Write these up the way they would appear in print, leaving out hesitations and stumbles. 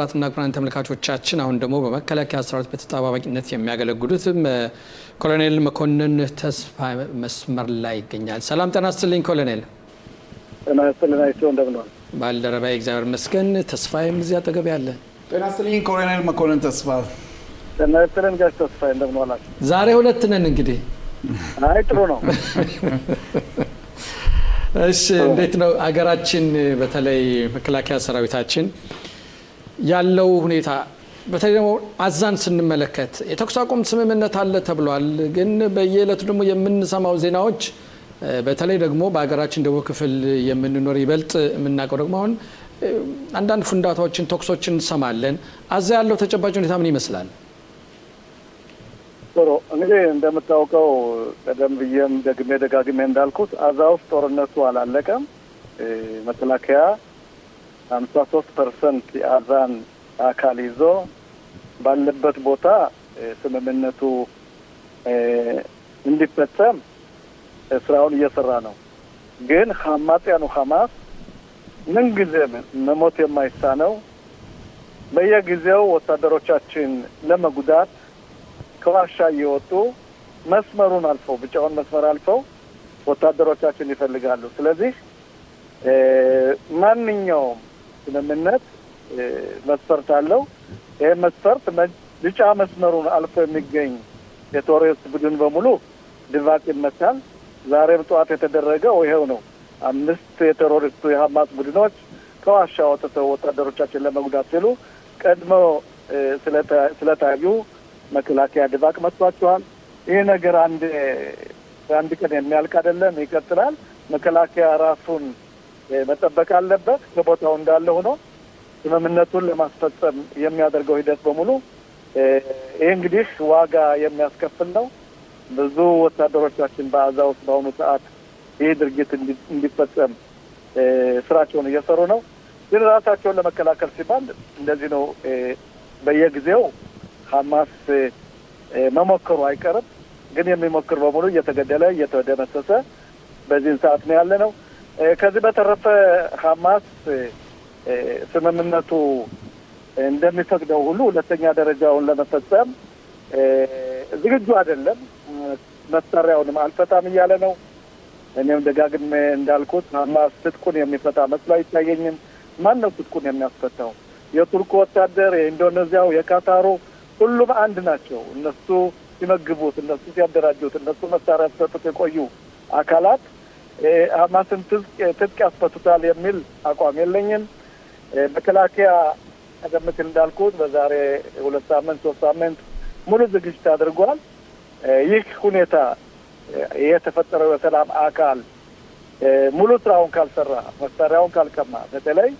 ራትና ክቡራን ተመልካቾቻችን አሁን ደግሞ በመከላከያ ሰራዊት በተጣባባቂነት የሚያገለግሉት ኮሎኔል መኮንን ተስፋ መስመር ላይ ይገኛል። ሰላም ጤና ይስጥልኝ ኮሎኔል። ጤና ይስጥልኝ አይቶ እንደምነው ባልደረባዬ እግዚአብሔር ይመስገን። ተስፋዬም እዚህ አጠገብ ያለ። ጤና ይስጥልኝ ኮሎኔል መኮንን ተስፋ። ጤና ይስጥልኝ ጋሽ ተስፋዬ እንደምነው አላችሁ? ዛሬ ሁለት ነን እንግዲህ። አይ ጥሩ ነው። እሺ እንዴት ነው አገራችን በተለይ መከላከያ ሰራዊታችን ያለው ሁኔታ በተለይ ደግሞ አዛን ስንመለከት የተኩስ አቁም ስምምነት አለ ተብሏል። ግን በየዕለቱ ደግሞ የምንሰማው ዜናዎች በተለይ ደግሞ በአገራችን ደቡብ ክፍል የምንኖር ይበልጥ የምናውቀው ደግሞ አሁን አንዳንድ ፍንዳታዎችን ተኩሶችን እንሰማለን። አዛ ያለው ተጨባጭ ሁኔታ ምን ይመስላል? ጥሩ እንግዲህ እንደምታውቀው ቀደም ብዬም ደጋግሜ እንዳልኩት አዛ ውስጥ ጦርነቱ አላለቀም። መከላከያ 53% የአዛን አካል ይዞ ባለበት ቦታ ስምምነቱ እንዲፈጸም ስራውን እየሰራ ነው። ግን ሐማጽያኑ ሐማስ ምንጊዜም መሞት የማይሳነው በየጊዜው ወታደሮቻችን ለመጉዳት ከዋሻ እየወጡ መስመሩን አልፈው ብቻውን መስመር አልፈው ወታደሮቻችን ይፈልጋሉ። ስለዚህ ማንኛውም ስምምነት መስፈርት አለው። ይህ መስፈርት ብቻ መስመሩን አልፎ የሚገኝ የቴሮሪስት ቡድን በሙሉ ድባቅ ይመታል። ዛሬም ጠዋት የተደረገው ይሄው ነው። 5 የቴሮሪስቱ የሐማስ ቡድኖች ከዋሻ ወጥተው ወታደሮቻችን ለመጉዳት ሲሉ ቀድመው ስለታዩ መከላከያ ድባቅ መጥቷቸዋል። ይህ ነገር አንድ ቀን የሚያልቅ አይደለም፣ ይቀጥላል። መከላከያ ራሱን መጠበቅ አለበት። ከቦታው እንዳለ ሆኖ ስምምነቱን ለማስፈጸም የሚያደርገው ሂደት በሙሉ ይህ እንግዲህ ዋጋ የሚያስከፍል ነው። ብዙ ወታደሮቻችን በአዛ ውስጥ በአሁኑ ሰዓት ይህ ድርጊት እንዲፈጸም ስራቸውን እየሰሩ ነው። ግን ራሳቸውን ለመከላከል ሲባል እንደዚህ ነው። በየጊዜው ሐማስ መሞከሩ አይቀርም። ግን የሚሞክር በሙሉ እየተገደለ እየተደመሰሰ በዚህን ሰዓት ነው ያለ ነው። ከዚህ በተረፈ ሐማስ ስምምነቱ እንደሚፈቅደው ሁሉ ሁለተኛ ደረጃውን ለመፈጸም ዝግጁ አይደለም። መሳሪያውንም አልፈታም እያለ ነው። እኔም ደጋግሜ እንዳልኩት ሐማስ ትጥቁን የሚፈታ መስሎ አይታየኝም። ማን ነው ትጥቁን የሚያስፈታው? የቱርክ ወታደር፣ የኢንዶኔዚያው፣ የካታሩ ሁሉም አንድ ናቸው። እነሱ ሲመግቡት፣ እነሱ ሲያደራጁት፣ እነሱ መሳሪያ ሲሰጡት የቆዩ አካላት ሐማስን ትጥቅ ያስፈቱታል የሚል አቋም የለኝም። መከላከያ ቀደም ሲል እንዳልኩት በዛሬ 2 ሳምንት 3 ሳምንት ሙሉ ዝግጅት አድርጓል። ይህ ሁኔታ የተፈጠረው የሰላም አካል ሙሉ ስራውን ካልሰራ፣ መሳሪያውን ካልቀማ፣ በተለይ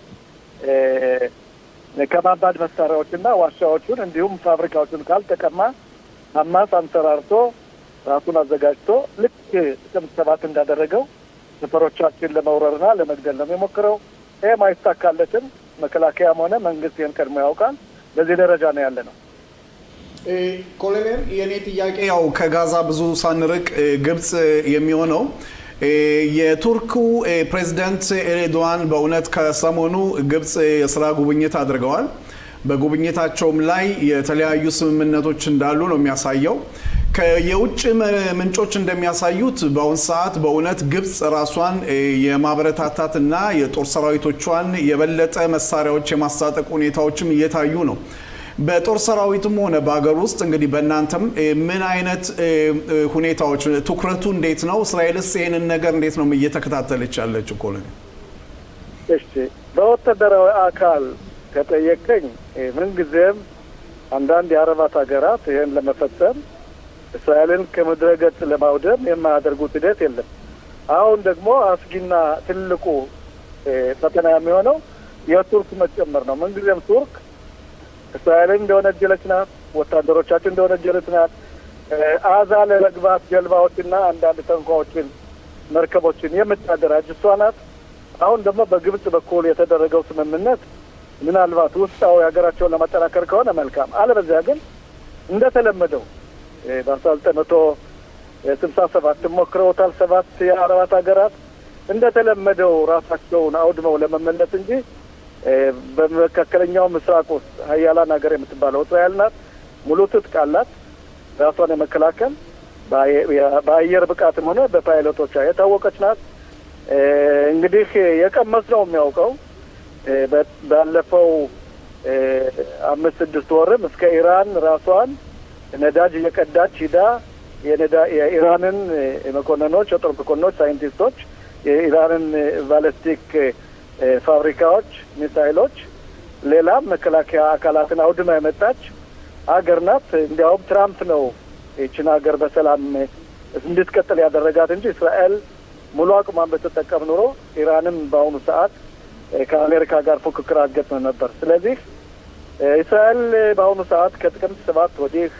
ከባባድ መሳሪያዎችና ዋሻዎቹን እንዲሁም ፋብሪካዎቹን ካልተቀማ ሐማስ አንሰራርቶ ራሱን አዘጋጅቶ ልክ ጥቅምት 7 እንዳደረገው ሰፈሮቻችን ለመውረርና ለመግደል ነው የሚሞክረው። ይህም አይሳካለትም። መከላከያም ሆነ መንግስት ይህን ቀድሞ ያውቃል። በዚህ ደረጃ ነው ያለ ነው። ኮሎኔል የኔ ጥያቄ ያው ከጋዛ ብዙ ሳንርቅ ግብጽ የሚሆነው የቱርኩ ፕሬዝዳንት ኤርዶዋን በእውነት ከሰሞኑ ግብጽ የስራ ጉብኝት አድርገዋል። በጉብኝታቸውም ላይ የተለያዩ ስምምነቶች እንዳሉ ነው የሚያሳየው። የውጭ ምንጮች እንደሚያሳዩት በአሁን ሰዓት በእውነት ግብጽ ራሷን የማበረታታትና የጦር ሰራዊቶቿን የበለጠ መሳሪያዎች የማስታጠቅ ሁኔታዎችም እየታዩ ነው። በጦር ሰራዊቱም ሆነ በአገር ውስጥ እንግዲህ በእናንተም ምን አይነት ሁኔታዎች፣ ትኩረቱ እንዴት ነው? እስራኤልስ ይህንን ነገር እንዴት ነው እየተከታተለች ያለችው? ኮሎኔል እሺ፣ በወታደራዊ አካል ከጠየቀኝ ምንጊዜም አንዳንድ የአረባት ሀገራት ይህን ለመፈጸም እስራኤልን ከምድረ ገጽ ለማውደም የማያደርጉት ሂደት የለም። አሁን ደግሞ አስጊና ትልቁ ፈተና የሚሆነው የቱርክ መጨመር ነው። ምንጊዜም ቱርክ እስራኤልን እንደወነጀለች ናት፣ ወታደሮቻችን እንደወነጀለች ናት። አዛ ለመግባት ጀልባዎችና አንዳንድ ታንኳዎችን፣ መርከቦችን የምታደራጅ እሷ ናት። አሁን ደግሞ በግብጽ በኩል የተደረገው ስምምነት ምናልባት ውስጣዊ ሀገራቸውን ለማጠናከር ከሆነ መልካም፣ አለበዚያ ግን እንደተለመደው በ1967 ሞክረውታል 7 የአረባት ሀገራት እንደተለመደው ራሳቸውን አውድመው ለመመለስ እንጂ በመካከለኛው ምስራቅ ውስጥ ሀያላን ሀገር የምትባለው እስራኤል ናት። ሙሉ ትጥቅ አላት። ራሷን የመከላከል በአየር ብቃትም ሆነ በፓይለቶቿ የታወቀች ናት። እንግዲህ የቀመስነው የሚያውቀው ባለፈው 5-6 ወርም እስከ ኢራን ራሷን ነዳጅ እየቀዳች ሂዳ የኢራንን መኮንኖች፣ የጦር መኮንኖች፣ ሳይንቲስቶች የኢራንን ባለስቲክ ፋብሪካዎች፣ ሚሳይሎች፣ ሌላም መከላከያ አካላትን አውድማ የመጣች ሀገር ናት። እንዲያውም ትራምፕ ነው ይችን ሀገር በሰላም እንድትቀጥል ያደረጋት እንጂ እስራኤል ሙሉ አቅሟን በተጠቀም ኑሮ ኢራንም በአሁኑ ሰዓት ከአሜሪካ ጋር ፉክክር አትገጥም ነበር። ስለዚህ እስራኤል በአሁኑ ሰዓት ከጥቅምት 7 ወዲህ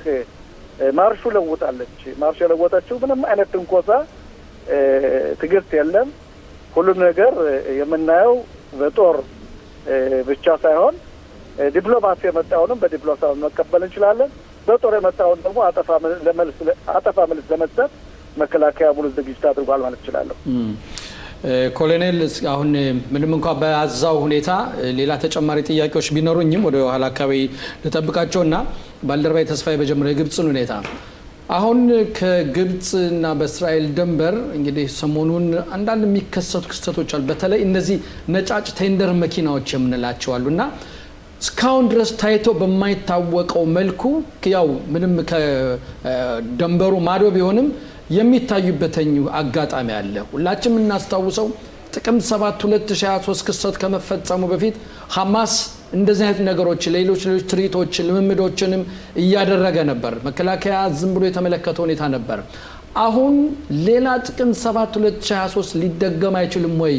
ማርሹ ለውጣለች። ማርሹ የለወጠችው ምንም አይነት ትንኮሳ፣ ትዕግስት የለም። ሁሉም ነገር የምናየው በጦር ብቻ ሳይሆን ዲፕሎማሲ የመጣውንም በዲፕሎማሲ መቀበል እንችላለን። በጦር የመጣውን ደግሞ አጠፋ መልስ ለመስጠት መከላከያ ሙሉ ዝግጅት አድርጓል ማለት እችላለሁ። ኮሎኔል አሁን ምንም እንኳን በአዛው ሁኔታ ሌላ ተጨማሪ ጥያቄዎች ቢኖሩኝም ወደ ኋላ አካባቢ ልጠብቃቸውና ባልደረባይ ተስፋዬ በጀመረው የግብፅን ሁኔታ አሁን ከግብፅና በእስራኤል ድንበር እንግዲህ ሰሞኑን አንዳንድ የሚከሰቱ ክስተቶች አሉ። በተለይ እነዚህ ነጫጭ ቴንደር መኪናዎች የምንላቸው አሉና እስካሁን ድረስ ታይቶ በማይታወቀው መልኩ ያው ምንም ከድንበሩ ማዶ ቢሆንም የሚታዩበትኝ አጋጣሚ አለ። ሁላችንም እናስታውሰው ጥቅምት 7 2023 ክስተት ከመፈጸሙ በፊት ሐማስ እንደዚህ አይነት ነገሮች ሌሎች ትርኢቶች ልምምዶችንም እያደረገ ነበር። መከላከያ ዝም ብሎ የተመለከተው ሁኔታ ነበር። አሁን ሌላ ጥቅምት 7 2023 ሊደገም አይችልም ወይ?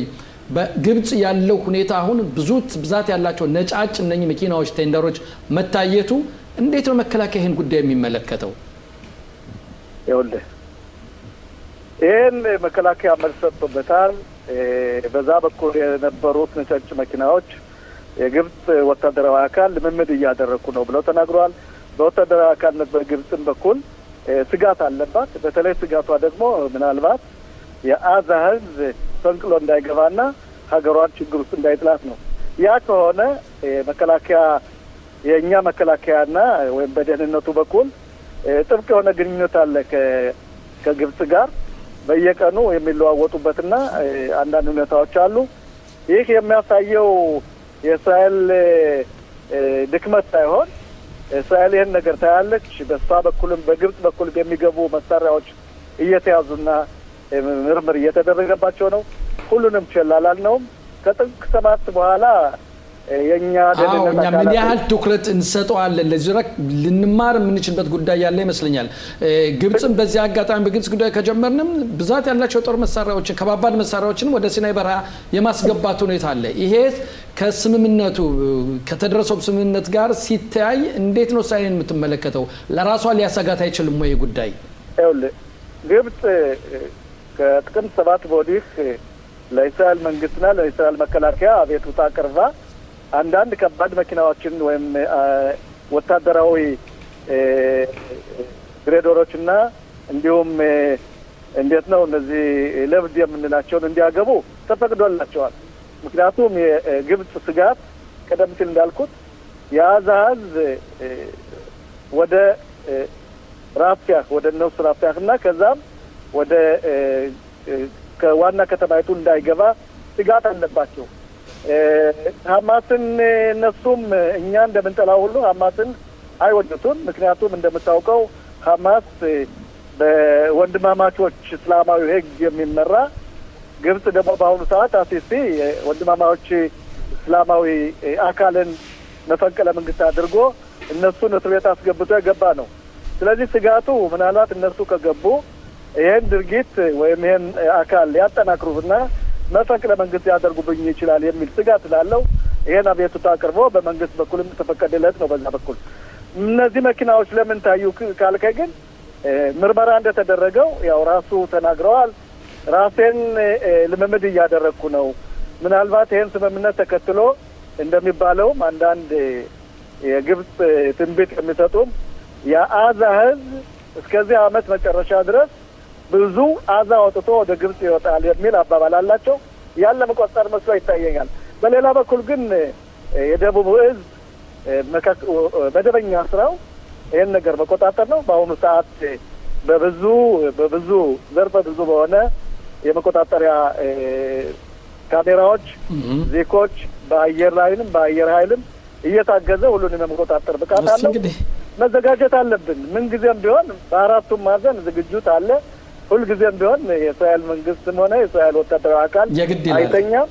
በግብጽ ያለው ሁኔታ አሁን ብዛት ያላቸው ነጫጭ እነኚህ መኪናዎች ቴንደሮች መታየቱ እንዴት ነው መከላከያ ይህን ጉዳይ የሚመለከተው? ይኸውልህ ይህን መከላከያ መልስ ሰጥቶበታል። በዛ በኩል የነበሩት ነጫጭ መኪናዎች የግብጽ ወታደራዊ አካል ልምምድ እያደረኩ ነው ብለው ተናግረዋል። በወታደራዊ አካልነት በግብጽም በኩል ስጋት አለባት። በተለይ ስጋቷ ደግሞ ምናልባት የአዛ ህዝብ ፈንቅሎ እንዳይገባና ሀገሯን ችግር ውስጥ እንዳይጥላት ነው። ያ ከሆነ መከላከያ የእኛ መከላከያና ወይም በደህንነቱ በኩል ጥብቅ የሆነ ግንኙነት አለ ከግብጽ ጋር በየቀኑ የሚለዋወጡበትና አንዳንድ ሁኔታዎች አሉ። ይህ የሚያሳየው የእስራኤል ድክመት ሳይሆን እስራኤል ይህን ነገር ታያለች። በሷ በኩልም በግብጽ በኩል የሚገቡ መሳሪያዎች እየተያዙና ምርምር እየተደረገባቸው ነው። ሁሉንም ቸላላል ነው። ከጥቅምት 7 በኋላ የኛ ደህንነት አካላት ምን ያህል ትኩረት እንሰጠዋለን ለዚህ ረክ ልንማር የምንችልበት ጉዳይ ያለ ይመስለኛል። ግብጽም በዚህ አጋጣሚ በግብጽ ጉዳይ ከጀመርንም ብዛት ያላቸው ጦር መሳሪያዎችን ከባባድ መሳሪያዎችን ወደ ሲናይ በረሃ የማስገባት ሁኔታ አለ። ይሄ ከስምምነቱ ከተደረሰው ስምምነት ጋር ሲታይ እንዴት ነው እስራኤልን የምትመለከተው? ለራሷ ሊያሰጋት አይችልም ወይ ጉዳይ? ይኸውልህ ግብጽ ከጥቅምት 7 ወዲህ ለእስራኤል መንግስትና ለእስራኤል መከላከያ አቤቱታ አቅርባ አንዳንድ ከባድ መኪናዎችን ወይም ወታደራዊ ግሬደሮችና እንዲሁም እንዴት ነው እነዚህ ለብድ የምንላቸውን እንዲያገቡ ተፈቅዶላቸዋል። ምክንያቱም የግብጽ ስጋት ቀደም ሲል እንዳልኩት የአዛ ህዝብ ወደ ራፊያ ወደ እነሱ ራፊያና ከዛም ወደ ከዋና ከተማይቱ እንዳይገባ ስጋት አለባቸው። ሐማስን እነሱም እኛ እንደምንጠላው ሁሉ ሐማስን አይወዱትም። ምክንያቱም እንደምታውቀው ሐማስ በወንድማማቾች እስላማዊ ህግ የሚመራ ግብጽ ደግሞ በአሁኑ ሰዓት አሲሲ ወንድማማቾች እስላማዊ አካልን መፈንቅለ መንግስት አድርጎ እነሱን እስር ቤት አስገብቶ የገባ ነው። ስለዚህ ስጋቱ ምናልባት እነሱ ከገቡ ይህን ድርጊት ወይም ይህን አካል ሊያጠናክሩና መፈንቅለ መንግስት ያደርጉብኝ ይችላል የሚል ስጋት ስላለው ይህን አቤቱታ አቅርቦ በመንግስት በኩልም ተፈቀደለት ነው። በዛ በኩል እነዚህ መኪናዎች ለምን ታዩ ካልከኝ ግን ምርመራ እንደተደረገው ያው ራሱ ተናግረዋል። ራሴን ልምምድ እያደረግኩ ነው። ምናልባት ይህን ስምምነት ተከትሎ እንደሚባለውም አንዳንድ የግብጽ ትንቢት የሚሰጡም የአዛ ህዝብ እስከዚህ አመት መጨረሻ ድረስ ብዙ አዛ ወጥቶ ወደ ግብጽ ይወጣል የሚል አባባል አላቸው። ያን ለመቆጠር መስሎ ይታየኛል። በሌላ በኩል ግን የደቡብ እዝ መደበኛ ስራው ይህን ነገር መቆጣጠር ነው። በአሁኑ ሰዓት በብዙ ዘርፈ ብዙ በሆነ የመቆጣጠሪያ ካሜራዎች፣ ዜኮች በአየር ላይንም በአየር ኃይልም እየታገዘ ሁሉንም የመቆጣጠር ብቃት አለው። መዘጋጀት አለብን። ምን ጊዜም ቢሆን በአራቱም ማዕዘን ዝግጁት አለ። ሁልጊዜም ቢሆን የእስራኤል መንግስትም ሆነ የእስራኤል ወታደራዊ አካል አይተኛም።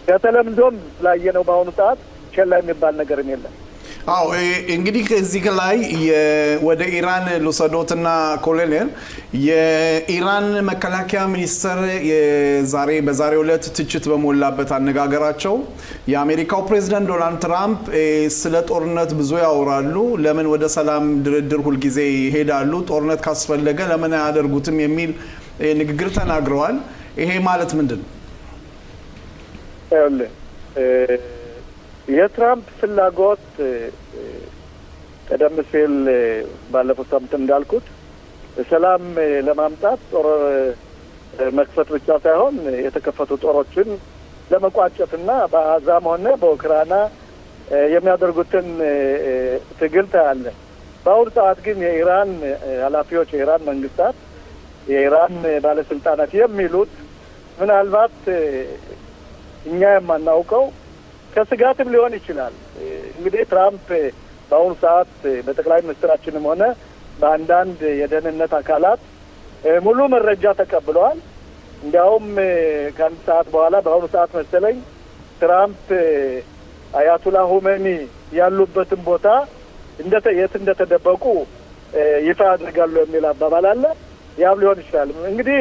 ከተለምዶም ስላየነው በአሁኑ ሰዓት ቸላ የሚባል ነገርም የለም። አዎ እንግዲህ እዚህ ላይ ወደ ኢራን ልውሰዶትና ኮሎኔል የኢራን መከላከያ ሚኒስትር በዛሬው ዕለት ትችት በሞላበት አነጋገራቸው የአሜሪካው ፕሬዝዳንት ዶናልድ ትራምፕ ስለ ጦርነት ብዙ ያወራሉ፣ ለምን ወደ ሰላም ድርድር ሁልጊዜ ይሄዳሉ፣ ጦርነት ካስፈለገ ለምን አያደርጉትም የሚል ንግግር ተናግረዋል። ይሄ ማለት ምንድን ነው? የትራምፕ ፍላጎት ቀደም ሲል ባለፈው ሳምንት እንዳልኩት ሰላም ለማምጣት ጦር መክፈት ብቻ ሳይሆን የተከፈቱ ጦሮችን ለመቋጨትና በአዛም ሆነ በኡክራይና የሚያደርጉትን ትግል ታያለ። በአሁኑ ሰዓት ግን የኢራን ኃላፊዎች፣ የኢራን መንግስታት፣ የኢራን ባለስልጣናት የሚሉት ምናልባት እኛ የማናውቀው ከስጋትም ሊሆን ይችላል። እንግዲህ ትራምፕ በአሁኑ ሰዓት በጠቅላይ ሚኒስትራችንም ሆነ በአንዳንድ የደህንነት አካላት ሙሉ መረጃ ተቀብለዋል። እንዲያውም ከአንድ ሰዓት በኋላ በአሁኑ ሰዓት መሰለኝ ትራምፕ አያቱላ ሁሜኒ ያሉበትን ቦታ የት እንደተደበቁ ይፋ ያደርጋሉ የሚል አባባል አለ። ያም ሊሆን ይችላል። እንግዲህ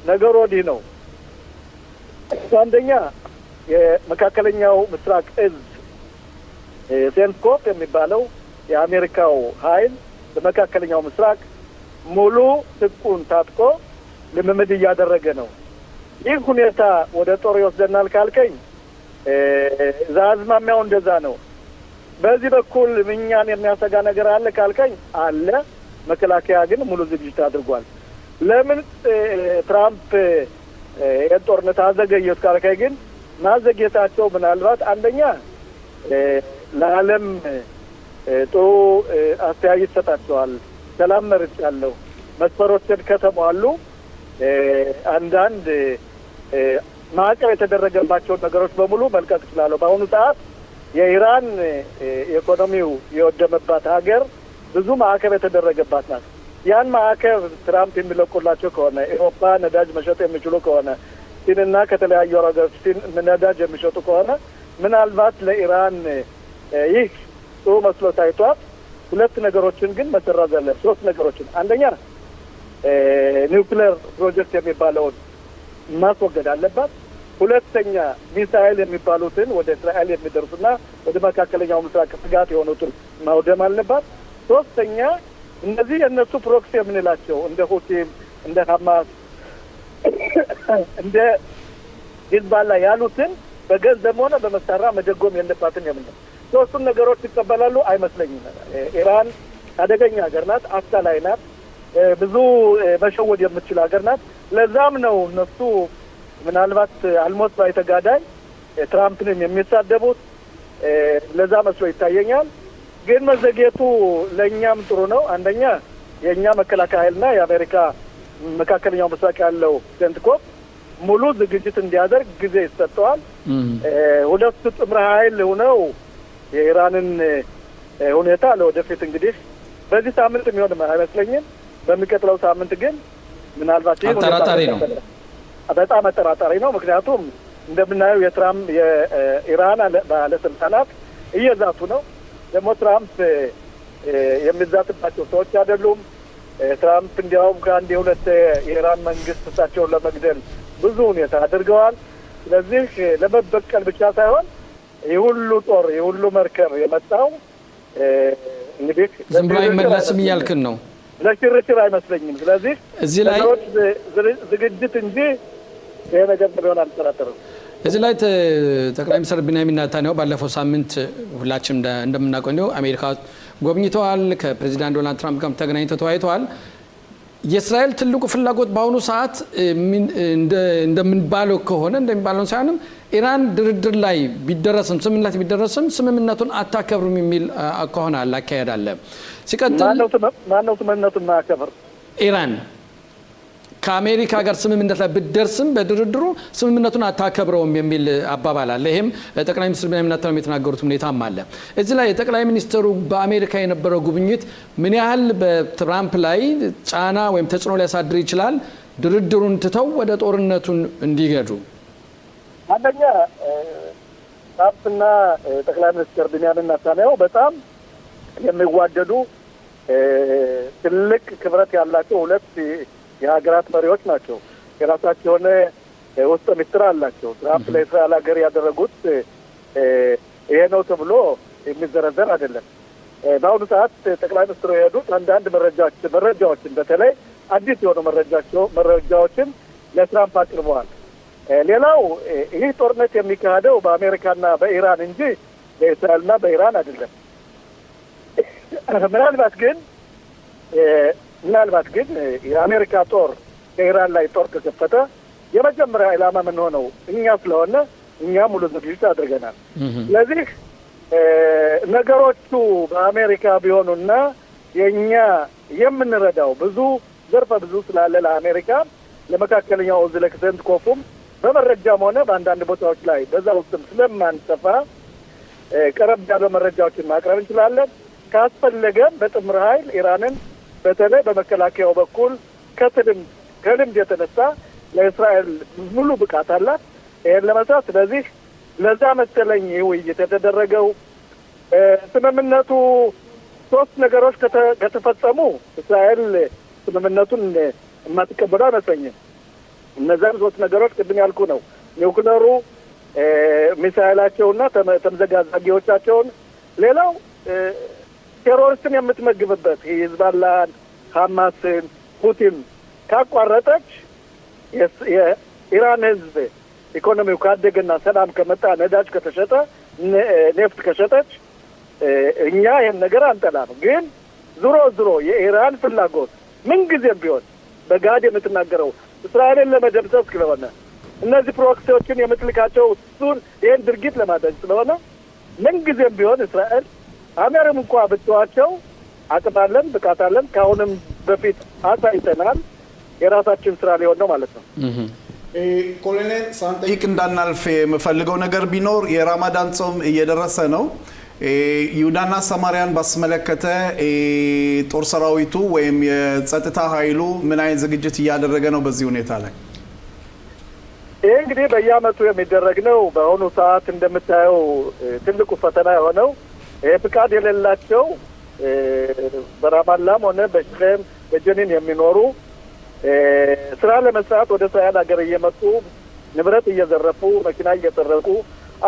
ነገሩ ወዲህ ነው። አንደኛ የመካከለኛው ምስራቅ እዝ ሴንትኮፕ የሚባለው የአሜሪካው ኃይል በመካከለኛው ምስራቅ ሙሉ ትጥቁን ታጥቆ ልምምድ እያደረገ ነው። ይህ ሁኔታ ወደ ጦር ይወስደናል ካልከኝ አዝማሚያው እንደዛ ነው። በዚህ በኩል እኛን የሚያሰጋ ነገር አለ ካልከኝ አለ። መከላከያ ግን ሙሉ ዝግጅት አድርጓል። ለምን ትራምፕ የጦርነት አዘገየት ካልከኝ ግን ማዘግየታቸው ምናልባት አንደኛ ለዓለም ጥሩ አስተያየት ይሰጣቸዋል። ሰላም መርጫለሁ፣ መስፈሮችን ከተሟሉ አንዳንድ ማዕቀብ የተደረገባቸውን ነገሮች በሙሉ መልቀቅ ይችላለሁ። በአሁኑ ሰዓት የኢራን ኢኮኖሚው የወደመባት ሀገር ብዙ ማዕቀብ የተደረገባት ናት። ያን ማዕቀብ ትራምፕ የሚለቁላቸው ከሆነ ኤሮፓ ነዳጅ መሸጥ የሚችሉ ከሆነ ሲንና ከተለያዩ ሀገሮች ነዳጅ የሚሸጡ ከሆነ ምናልባት ለኢራን ይህ ጥሩ መስሎ ታይቷል። ሁለት ነገሮችን ግን መሰረዝ አለ። ሶስት ነገሮችን፣ አንደኛ ኒውክሌር ፕሮጀክት የሚባለውን ማስወገድ አለባት። ሁለተኛ ሚሳኤል የሚባሉትን ወደ እስራኤል የሚደርሱና ወደ መካከለኛው ምስራቅ ስጋት የሆኑትን ማውደም አለባት። ሶስተኛ እነዚህ የእነሱ ፕሮክሲ የምንላቸው እንደ ሁቲም፣ እንደ ሀማስ፣ እንደ ሂዝባላ ያሉትን በገንዘብ ሆነ በመሳሪያ መደጎም የለባትም የምንለው ሶስቱን ነገሮች ይቀበላሉ አይመስለኝም። ኢራን አደገኛ ሀገር ናት፣ አስቻላይ ናት፣ ብዙ መሸወድ የምትችል ሀገር ናት። ለዛም ነው እነሱ ምናልባት አልሞት ባይ ተጋዳይ ትራምፕንም የሚሳደቡት። ለዛ መስሎ ይታየኛል። ግን መዘግየቱ ለእኛም ጥሩ ነው። አንደኛ የእኛ መከላከያ ኃይልና የአሜሪካ መካከለኛው ምስራቅ ያለው ሴንትኮፕ ሙሉ ዝግጅት እንዲያደርግ ጊዜ ይሰጠዋል። ሁለቱ ጥምር ኃይል ሆነው የኢራንን ሁኔታ ለወደፊት እንግዲህ በዚህ ሳምንት የሚሆን አይመስለኝም። በሚቀጥለው ሳምንት ግን ምናልባት አጠራጣሪ ነው፣ በጣም አጠራጣሪ ነው። ምክንያቱም እንደምናየው የኢራን ባለስልጣናት እየዛቱ ነው። ደግሞ ትራምፕ የሚዛትባቸው ሰዎች አይደሉም። ትራምፕ እንዲያውም ከአንድ የሁለት የኢራን መንግስት እሳቸውን ለመግደል ብዙ ሁኔታ አድርገዋል። ስለዚህ ለመበቀል ብቻ ሳይሆን የሁሉ ጦር የሁሉ መርከብ የመጣው እንግዲህ ዝም ብሎ አይመለስም እያልክን ነው? ለሽርሽር አይመስለኝም። ስለዚህ እዚህ ላይ ዝግጅት እንጂ ይሄ ነገር ቢሆን አልጠራጠርም። እዚህ ላይ ጠቅላይ ሚኒስትር ቢንያሚን ኔታንያሁ ባለፈው ሳምንት ሁላችንም እንደምናውቀው አሜሪካ ጎብኝተዋል። ከፕሬዚዳንት ዶናልድ ትራምፕ ጋር ተገናኝተው ተወያይተዋል። የእስራኤል ትልቁ ፍላጎት በአሁኑ ሰዓት እንደምንባለው ከሆነ እንደሚባለው ሳይሆንም ኢራን ድርድር ላይ ቢደረስም ስምምነት ቢደረስም ስምምነቱን አታከብርም የሚል አኳኋን አለ፣ አካሄድ አለ። ሲቀጥል ማነው ስምምነቱን ማያከብር? ኢራን ከአሜሪካ ጋር ስምምነት ላይ ብትደርስም በድርድሩ ስምምነቱን አታከብረውም የሚል አባባል አለ። ይሄም ጠቅላይ ሚኒስትር ቤንያሚን ኔታንያሁ የተናገሩት ሁኔታም አለ። እዚህ ላይ የጠቅላይ ሚኒስትሩ በአሜሪካ የነበረው ጉብኝት ምን ያህል በትራምፕ ላይ ጫና ወይም ተጽዕኖ ሊያሳድር ይችላል? ድርድሩን ትተው ወደ ጦርነቱን እንዲገዱ። አንደኛ ትራምፕና ጠቅላይ ሚኒስትር ቤንያሚን ኔታንያሁ በጣም የሚዋደዱ ትልቅ ክብረት ያላቸው ሁለት የሀገራት መሪዎች ናቸው። የራሳቸው የሆነ ውስጥ ሚስጥር አላቸው። ትራምፕ ለእስራኤል ሀገር ያደረጉት ይሄ ነው ተብሎ የሚዘረዘር አይደለም። በአሁኑ ሰዓት ጠቅላይ ሚኒስትሩ የሄዱት አንዳንድ መረጃዎችን በተለይ አዲስ የሆኑ መረጃዎችን ለትራምፕ አቅርበዋል። ሌላው ይህ ጦርነት የሚካሄደው በአሜሪካና በኢራን እንጂ በእስራኤልና በኢራን አይደለም። ምናልባት ግን የአሜሪካ ጦር ከኢራን ላይ ጦር ከከፈተ የመጀመሪያ ኢላማ የምንሆነው እኛ ስለሆነ እኛ ሙሉ ዝግጅት አድርገናል። ስለዚህ ነገሮቹ በአሜሪካ ቢሆኑና የእኛ የምንረዳው ዘርፈ ብዙ ስላለ ለአሜሪካ ለመካከለኛው ለክሰንት ኮፉም በመረጃም ሆነ በአንዳንድ ቦታዎች ላይ በዛ ውስጥም ስለማንጠፋ ቀረብ ያለ መረጃዎችን ማቅረብ እንችላለን። ካስፈለገም በጥምር ኃይል ኢራንን በተለይ በመከላከያው በኩል ከልምድ የተነሳ ለእስራኤል ሙሉ ብቃት አላት ይሄን ለመስራት። ስለዚህ ለዛ መሰለኝ ውይይት የተደረገው። ስምምነቱ ሶስት ነገሮች ከተፈጸሙ እስራኤል ስምምነቱን የማትቀበሉ አይመስለኝም። እነዛም ሶስት ነገሮች ቅድም ያልኩ ነው። ኒውክለሩ፣ ሚሳይላቸውና ተምዘጋዛጊዎቻቸውን፣ ሌላው ቴሮሪስትን የምትመግብበት ሂዝቦላን፣ ሐማስን፣ ሁቲን ካቋረጠች የኢራን ሕዝብ ኢኮኖሚው ካደገና ሰላም ከመጣ ነዳጅ ከተሸጠ ኔፍት ከሸጠች እኛ ይህን ነገር አንጠላም። ግን ዙሮ የኢራን ፍላጎት ምንጊዜም ቢሆን በጋድ የምትናገረው እስራኤልን ለመደምሰስ ስለሆነ እነዚህ ፕሮክሲዎችን የምትልካቸው እሱን ይህን ድርጊት ለማድረግ ስለሆነ ምንጊዜም ቢሆን እስራኤል አሜሪም እንኳ ብትዋቸው አቅማለን፣ ብቃት አለን። ከአሁንም በፊት አሳይተናል። የራሳችን ስራ ሊሆን ነው ማለት ነው። ኮሎኔል ሳንጠይቅ እንዳናልፍ የምፈልገው ነገር ቢኖር የራማዳን ጾም እየደረሰ ነው። ይሁዳና ሰማሪያን ባስመለከተ ጦር ሰራዊቱ ወይም የጸጥታ ኃይሉ ምን አይነት ዝግጅት እያደረገ ነው በዚህ ሁኔታ ላይ? ይህ እንግዲህ በየዓመቱ የሚደረግ ነው። በአሁኑ ሰዓት እንደምታየው ትልቁ ፈተና የሆነው ፍቃድ የሌላቸው በራማላም ሆነ በሽክም በጀኒን የሚኖሩ ስራ ለመስራት ወደ እስራኤል ሀገር እየመጡ ንብረት እየዘረፉ መኪና እየሰረቁ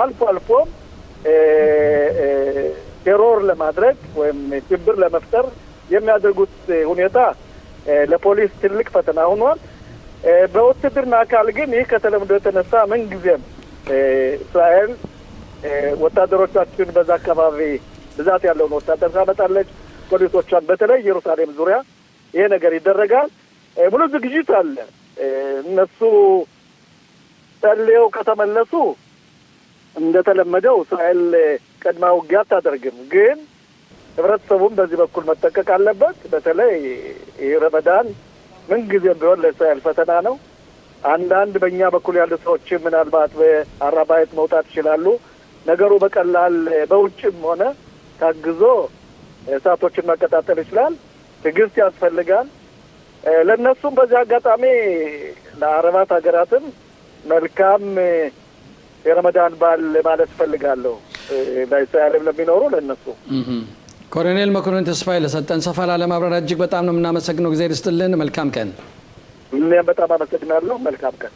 አልፎም ቴሮር ለማድረግ ወይም ሽብር ለመፍጠር የሚያደርጉት ሁኔታ ለፖሊስ ትልቅ ፈተና ሆኗል። በውትድርና አካል ግን ይህ ከተለምዶ የተነሳ ምንጊዜም እስራኤል ወታደሮቻችን በዛ አካባቢ ብዛት ያለውን ወታደር ታመጣለች። ፖሊሶቿን በተለይ ኢየሩሳሌም ዙሪያ ይሄ ነገር ይደረጋል። ሙሉ ዝግጅት አለ። እነሱ ጸልየው ከተመለሱ እንደተለመደው እስራኤል ቀድማ ውጊያ አታደርግም። ግን ህብረተሰቡም በዚህ በኩል መጠቀቅ አለበት። በተለይ ረመዳን ምንጊዜም ቢሆን ለእስራኤል ፈተና ነው። አንዳንድ በእኛ በኩል ያሉ ሰዎች ምናልባት በአራባየት መውጣት ይችላሉ። ነገሩ በቀላል በውጭም ሆነ ታግዞ እሳቶችን መቀጣጠል ይችላል። ትዕግስት ያስፈልጋል። ለእነሱም በዚህ አጋጣሚ ለአረባት ሀገራትም መልካም የረመዳን በዓል ማለት እፈልጋለሁ። በእስራኤልም ለሚኖሩ ለእነሱ። ኮሎኔል መኮንን ተስፋዬ ለሰጠን ሰፋ ላለ ማብራሪያ እጅግ በጣም ነው የምናመሰግነው። ጊዜ ይስጥልን። መልካም ቀን። እኔም በጣም አመሰግናለሁ። መልካም ቀን።